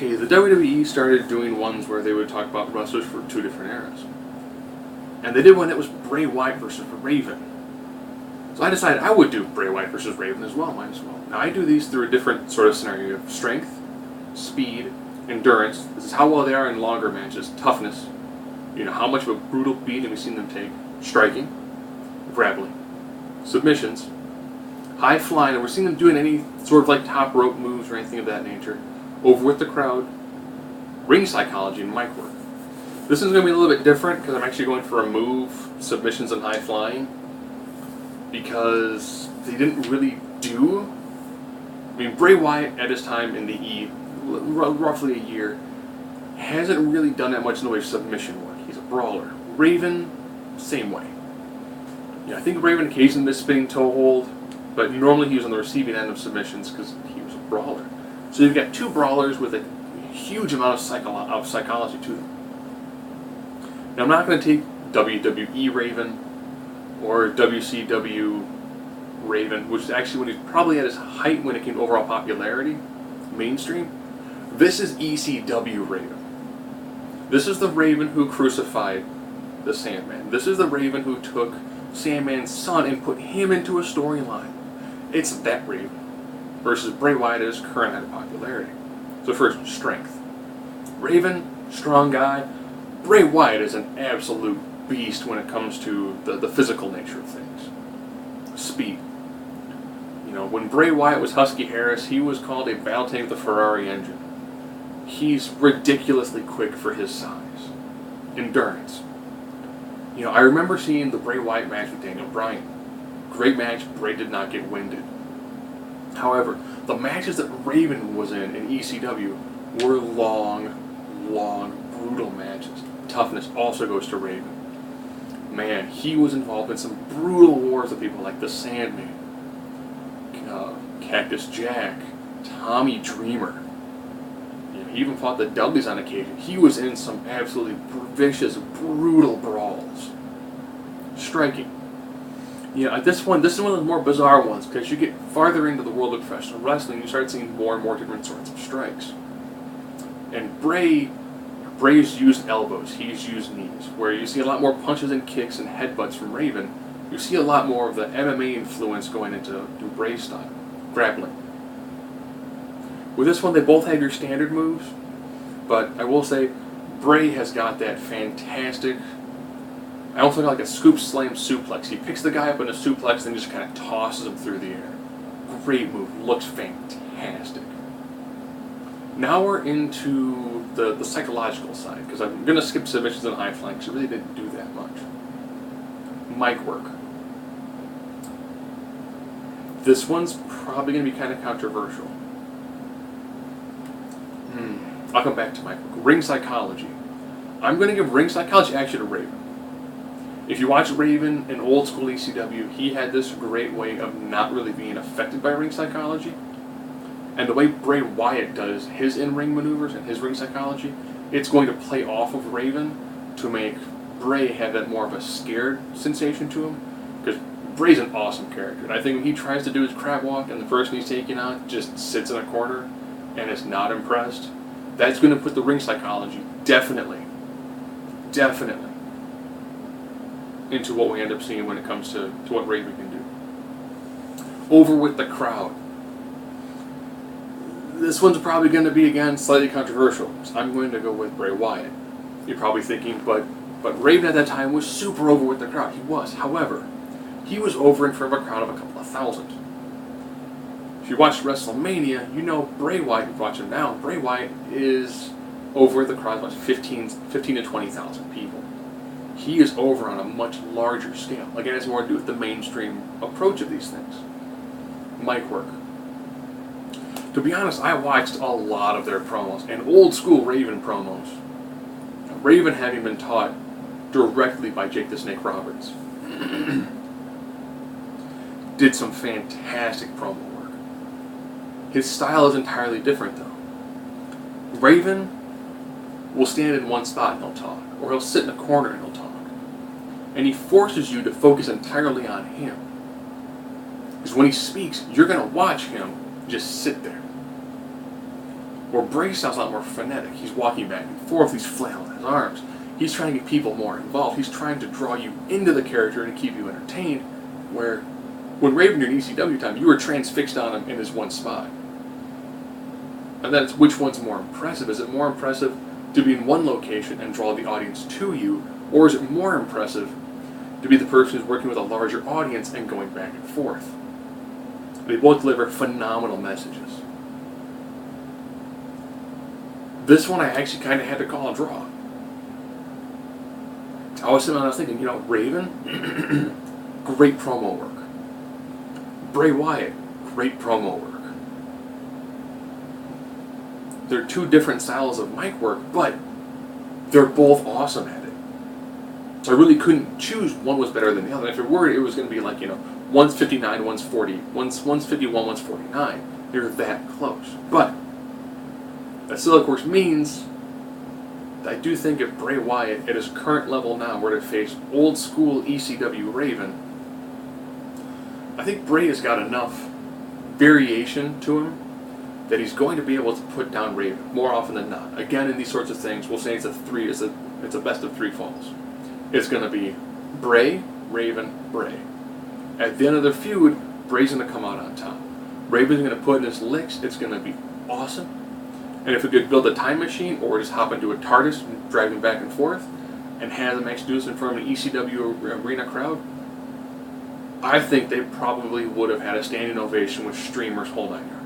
Okay, the WWE started doing ones where they would talk about wrestlers for two different eras. And they did one that was Bray Wyatt versus Raven. So I decided I would do Bray Wyatt versus Raven as well, might as well. Now I do these through a different sort of scenario of strength, speed, endurance. This is how well they are in longer matches. Toughness. You know, how much of a brutal beating we've seen them take. Striking, grappling, submissions, high flying, and we're seeing them doing any sort of like top rope moves or anything of that nature. Over with the crowd, ring psychology, and mic work. This is going to be a little bit different because I'm actually going for a move, submissions, and high flying, because they didn't really do. I mean, Bray Wyatt at his time in the E, roughly a year, hasn't really done that much in the way of submission work. He's a brawler. Raven, same way. Yeah, I think Raven occasionally missed spinning toe hold, but normally he was on the receiving end of submissions because he was a brawler. So you've got two brawlers with a huge amount of psychology to them. Now I'm not going to take WWE Raven or WCW Raven, which is actually when he was probably at his height when it came to overall popularity, mainstream. This is ECW Raven. This is the Raven who crucified the Sandman. This is the Raven who took Sandman's son and put him into a storyline. It's that Raven versus Bray Wyatt at his current height of popularity. So first, strength. Raven, strong guy. Bray Wyatt is an absolute beast when it comes to the physical nature of things. Speed. You know, when Bray Wyatt was Husky Harris, he was called a battle tank with a Ferrari engine. He's ridiculously quick for his size. Endurance. You know, I remember seeing the Bray Wyatt match with Daniel Bryan. Great match. Bray did not get winded. However, the matches that Raven was in ECW were long, brutal matches. Toughness also goes to Raven. Man, he was involved in some brutal wars with people like the Sandman, Cactus Jack, Tommy Dreamer. You know, he even fought the Dudleys on occasion. He was in some absolutely vicious, brutal brawls. Striking. You know, this is one of the more bizarre ones because you get farther into the world of professional wrestling, you start seeing more and more different sorts of strikes. And Bray's used elbows, he's used knees, where you see a lot more punches and kicks and headbutts from Raven. You see a lot more of the MMA influence going into Bray's style, grappling. With this one, they both have your standard moves, but I will say Bray has got that fantastic, I almost like a scoop slam suplex. He picks the guy up in a suplex and just kind of tosses him through the air. Great move. Looks fantastic. Now we're into the psychological side, because I'm going to skip submissions and high flying, because I really didn't do that much. Mic work. This one's probably going to be kind of controversial. I'll come back to mic work. Ring psychology. I'm going to give ring psychology actually to Raven. If you watch Raven in old school ECW, he had this great way of not really being affected by ring psychology. And the way Bray Wyatt does his in-ring maneuvers and his ring psychology, it's going to play off of Raven to make Bray have that more of a scared sensation to him. Because Bray's an awesome character. And I think when he tries to do his crab walk and the person he's taking out just sits in a corner and is not impressed, that's going to put the ring psychology definitely into what we end up seeing when it comes to what Raven can do. Over with the crowd. This one's probably going to be, again, slightly controversial. So I'm going to go with Bray Wyatt. You're probably thinking, but Raven at that time was super over with the crowd. He was. However, he was over in front of a crowd of a couple of thousand. If you watch WrestleMania, you know Bray Wyatt, if you watch him now, Bray Wyatt is over the crowd of about 15 to 20,000 people. He is over on a much larger scale. Again, it has more to do with the mainstream approach of these things. Mic work. To be honest, I watched a lot of their promos, and old school Raven promos. Raven having been taught directly by Jake the Snake Roberts. Did some fantastic promo work. His style is entirely different though. Raven will stand in one spot and he'll talk, or he'll sit in a corner and he'll talk. And he forces you to focus entirely on him. Because when he speaks, you're going to watch him just sit there. Where Bray's style's a lot more frenetic. He's walking back and forth, he's flailing his arms. He's trying to get people more involved. He's trying to draw you into the character and keep you entertained, where when Raven in ECW time, you were transfixed on him in his one spot. And then it's which one's more impressive? Is it more impressive to be in one location and draw the audience to you, or is it more impressive to be the person who's working with a larger audience and going back and forth? They both deliver phenomenal messages. This one I actually kind of had to call a draw. I was thinking, Raven, great promo work. Bray Wyatt, great promo work. They're two different styles of mic work, but they're both awesome at it. So I really couldn't choose one was better than the other. If it were, it was going to be like, one's 59, one's 40, one's 51, one's 49. They're that close. But that still, of course, means I do think if Bray Wyatt, at his current level now, were to face old school ECW Raven, I think Bray has got enough variation to him that he's going to be able to put down Raven more often than not. Again, in these sorts of things, we'll say it's a best of three falls. It's going to be Bray, Raven, Bray. At the end of the feud, Bray's going to come out on top. Raven's going to put in his licks. It's going to be awesome. And if we could build a time machine or just hop into a TARDIS and drive him back and forth and have them actually do this in front of an ECW arena crowd, I think they probably would have had a standing ovation with streamers whole 9 yards.